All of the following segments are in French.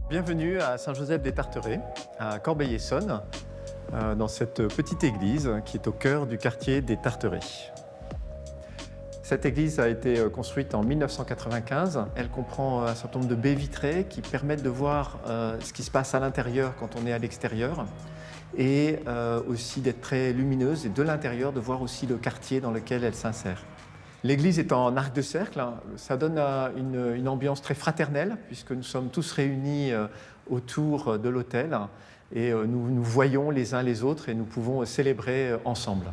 Bienvenue à Saint-Joseph-des-Tarterets, à Corbeil-Essonnes, dans cette petite église qui est au cœur du quartier des Tarterets. Cette église a été construite en 1995. Elle comprend un certain nombre de baies vitrées qui permettent de voir ce qui se passe à l'intérieur quand on est à l'extérieur et aussi d'être très lumineuse et de l'intérieur de voir aussi le quartier dans lequel elle s'insère. L'église est en arc de cercle, ça donne une ambiance très fraternelle puisque nous sommes tous réunis autour de l'autel et nous nous voyons les uns les autres et nous pouvons célébrer ensemble.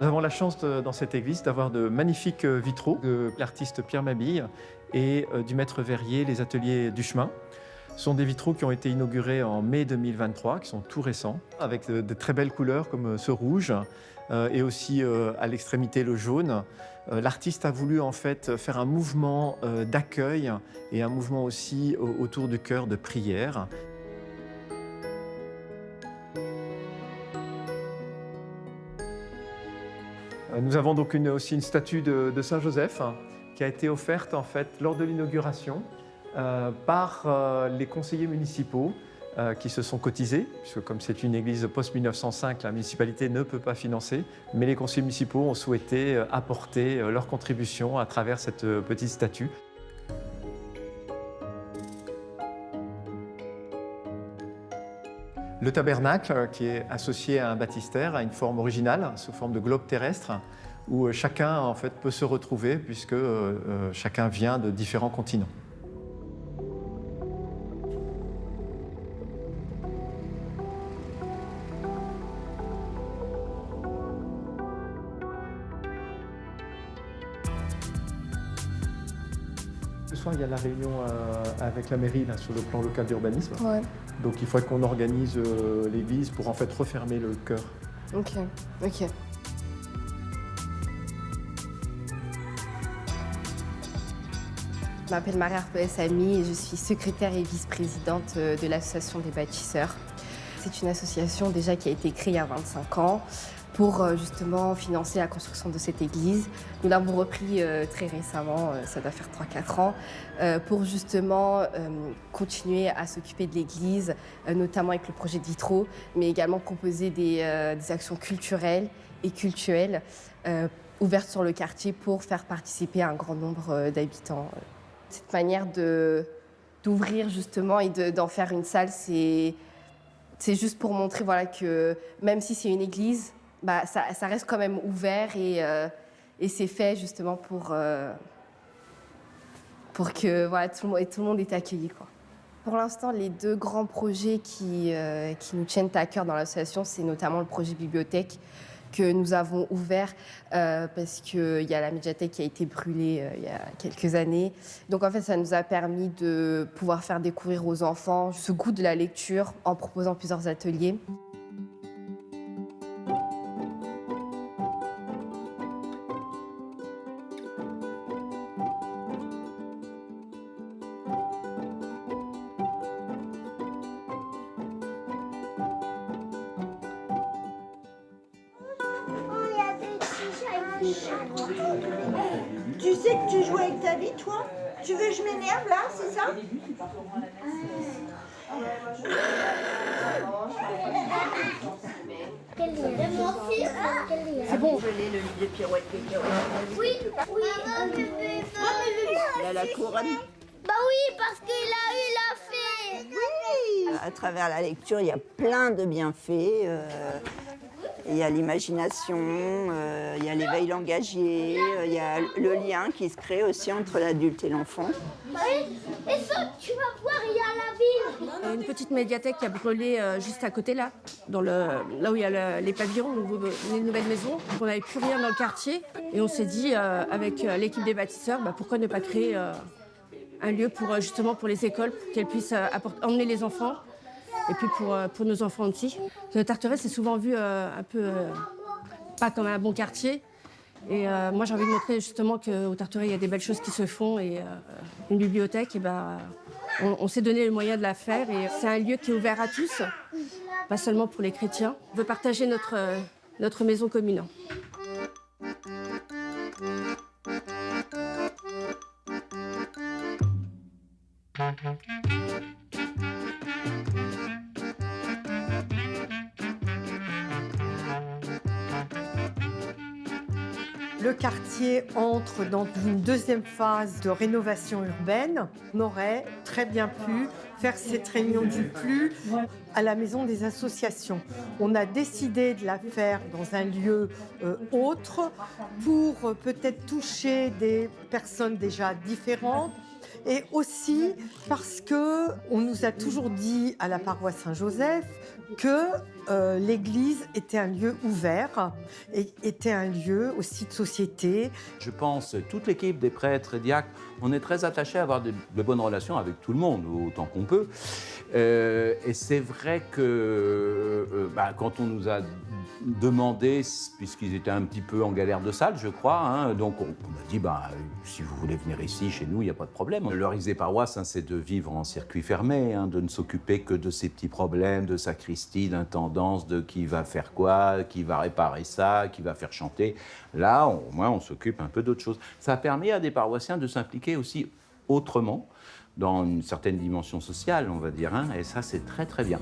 Nous avons la chance dans cette église d'avoir de magnifiques vitraux de l'artiste Pierre Mabille et du maître verrier Les Ateliers du Chemin. Ce sont des vitraux qui ont été inaugurés en mai 2023, qui sont tout récents, avec de très belles couleurs comme ce rouge et aussi à l'extrémité le jaune. L'artiste a voulu en fait faire un mouvement d'accueil et un mouvement aussi autour du cœur de prière. Nous avons donc aussi une statue de Saint-Joseph qui a été offerte en fait lors de l'inauguration par les conseillers municipaux qui se sont cotisés, puisque comme c'est une église post-1905, la municipalité ne peut pas financer, mais les conseillers municipaux ont souhaité apporter leur contribution à travers cette petite statue. Le tabernacle, qui est associé à un baptistère, a une forme originale, sous forme de globe terrestre, où chacun en fait, peut se retrouver, puisque chacun vient de différents continents. Ce soir, il y a la réunion avec la mairie là, sur le plan local d'urbanisme. Ouais. Donc il faudrait qu'on organise l'église pour en fait refermer le chœur. Ok. Je m'appelle Marie-Arpes Samy et je suis secrétaire et vice-présidente de l'association des bâtisseurs. C'est une association déjà qui a été créée il y a 25 ans pour justement financer la construction de cette église. Nous l'avons repris très récemment, ça doit faire 3-4 ans, pour justement continuer à s'occuper de l'église, notamment avec le projet de vitraux, mais également proposer des actions culturelles et cultuelles ouvertes sur le quartier pour faire participer un grand nombre d'habitants. Cette manière d'ouvrir justement et d'en faire une salle, c'est juste pour montrer voilà, que même si c'est une église, bah, ça reste quand même ouvert et c'est fait justement pour que voilà, tout le monde est accueilli, quoi. Pour l'instant, les deux grands projets qui nous tiennent à cœur dans l'association, c'est notamment le projet bibliothèque que nous avons ouvert parce qu'il y a la médiathèque qui a été brûlée il y a quelques années. Donc en fait, ça nous a permis de pouvoir faire découvrir aux enfants ce goût de la lecture en proposant plusieurs ateliers. Tu sais que tu joues avec ta vie, toi? Tu veux que je m'énerve, là, c'est ça? C'est bon. Je l'ai, le livre de pirouette. Oui, oui. Il a la couronne. Bah oui, parce qu'il a eu la fée. Oui. À travers la lecture, il y a plein de bienfaits. Il y a l'imagination, il y a l'éveil langagier, il y a le lien qui se crée aussi entre l'adulte et l'enfant. Et ça, tu vas voir, il y a la ville. Une petite médiathèque qui a brûlé juste à côté là, là où il y a les pavillons, les nouvelles maisons. Donc on n'avait plus rien dans le quartier et on s'est dit avec l'équipe des bâtisseurs, pourquoi ne pas créer un lieu justement pour les écoles, pour qu'elles puissent emmener les enfants. Et puis pour nos enfants aussi. Le Tarteret, c'est souvent vu un peu pas comme un bon quartier. Et moi, j'ai envie de montrer justement qu'au Tarteret, il y a des belles choses qui se font. Et une bibliothèque, on s'est donné le moyen de la faire. Et c'est un lieu qui est ouvert à tous, pas seulement pour les chrétiens. On veut partager notre maison commune. Le quartier entre dans une deuxième phase de rénovation urbaine. On aurait très bien pu faire cette réunion du PLU à la Maison des associations. On a décidé de la faire dans un lieu autre pour peut-être toucher des personnes déjà différentes. Et aussi parce qu'on nous a toujours dit à la paroisse Saint-Joseph que l'église était un lieu ouvert et était un lieu aussi de société. Je pense, toute l'équipe des prêtres et diacres, on est très attachés à avoir de bonnes relations avec tout le monde, autant qu'on peut. Et c'est vrai que quand on nous a demandé, puisqu'ils étaient un petit peu en galère de salle, je crois, hein, donc on a dit, si vous voulez venir ici, chez nous, il n'y a pas de problème. Leur idée paroisse, c'est de vivre en circuit fermé, de ne s'occuper que de ces petits problèmes, de sacristie, d'intendance, de qui va faire quoi, qui va réparer ça, qui va faire chanter. Là, au moins, on s'occupe un peu d'autre chose. Ça a permis à des paroissiens de s'impliquer aussi autrement, dans une certaine dimension sociale, on va dire, et ça, c'est très, très bien.